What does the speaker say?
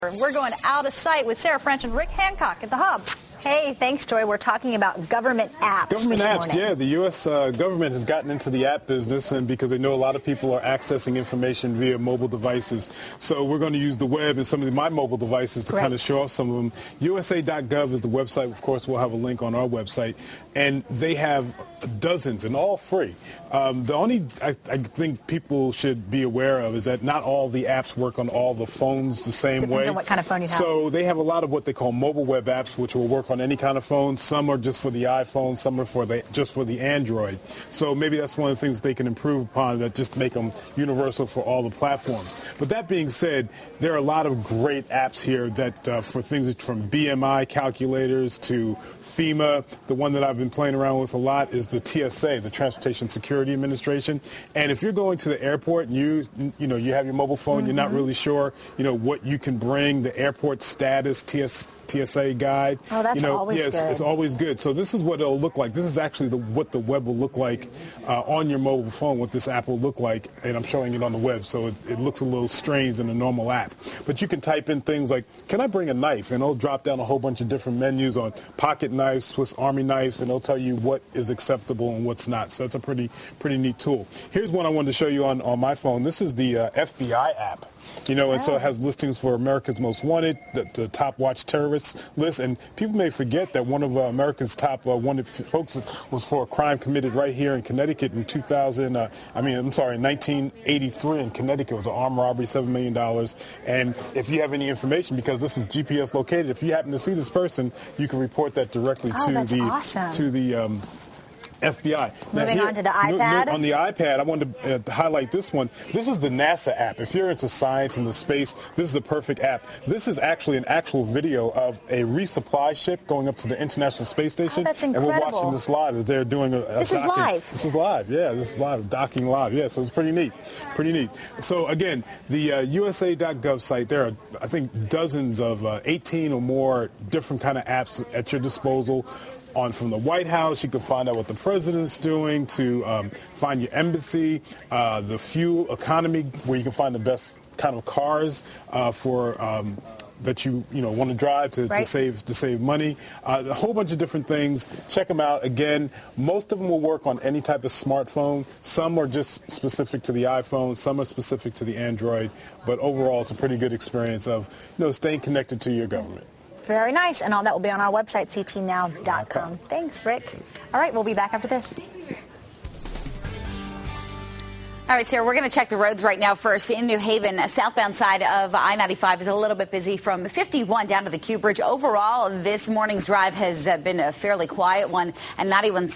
We're going out of sight with Sarah French and Rick Hancock at the Hub. Hey, thanks, Joy. We're talking about government apps. Government apps, morning. yeah. The U.S. Government has gotten into the app business, and because they know a lot of people are accessing information via mobile devices. So we're going to use the web and some of my mobile devices to kind of show off some of them. USA.gov is the website. Of course, we'll have a link on our website. And they have dozens, and all free. The only I think people should be aware of is that not all the apps work on all the phones the same way. Depends on what kind of phone you have. So they have a lot of what they call mobile web apps, which will work on any kind of phone. Some are just for the iPhone, some are just for the Android. So maybe that's one of the things they can improve upon, that just make them universal for all the platforms. But that being said, there are a lot of great apps here that for things from BMI calculators to FEMA. The one that I've been playing around with a lot is the TSA, the Transportation Security Administration. And if you're going to the airport and you have your mobile phone, you're not really sure, what you can bring, the airport status, TSA guide. Oh, that's always good. It's always good. So this is what it'll look like. This is actually what the web will look like on your mobile phone, what this app will look like, and I'm showing it on the web, so it looks a little strange in a normal app. But you can type in things like, can I bring a knife? And it'll drop down a whole bunch of different menus on pocket knives, Swiss Army knives, and it'll tell you what is acceptable and what's not. So that's a pretty neat tool. Here's one I wanted to show you on my phone. This is the FBI app. And so it has listings for America's Most Wanted, the top watch terrorists list. And people may forget that one of America's top wanted folks was for a crime committed right here in Connecticut in 1983 in Connecticut. It was an armed robbery, $7 million. And if you have any information, because this is GPS located, if you happen to see this person, you can report that directly to the FBI. Moving on to the iPad. On the iPad, I wanted to highlight this one. This is the NASA app. If you're into science and the space, this is a perfect app. This is actually an actual video of a resupply ship going up to the International Space Station. Oh, that's incredible. And we're watching this live as they're doing a This is live. This is live, yeah. This is live, docking live. Yeah, so it's pretty neat. So again, the USA.gov site, there are, I think, dozens of 18 or more different kind of apps at your disposal. From the White House, you can find out what the president's doing, to find your embassy, the fuel economy, where you can find the best kind of cars that you want to drive to save money. A whole bunch of different things. Check them out. Again, most of them will work on any type of smartphone. Some are just specific to the iPhone. Some are specific to the Android. But overall, it's a pretty good experience of staying connected to your government. Very nice. And all that will be on our website, ctnow.com. Thanks, Rick. All right, we'll be back after this. All right, Sarah, we're going to check the roads right now first. In New Haven, southbound side of I-95 is a little bit busy from 51 down to the Q Bridge. Overall, this morning's drive has been a fairly quiet one, and 91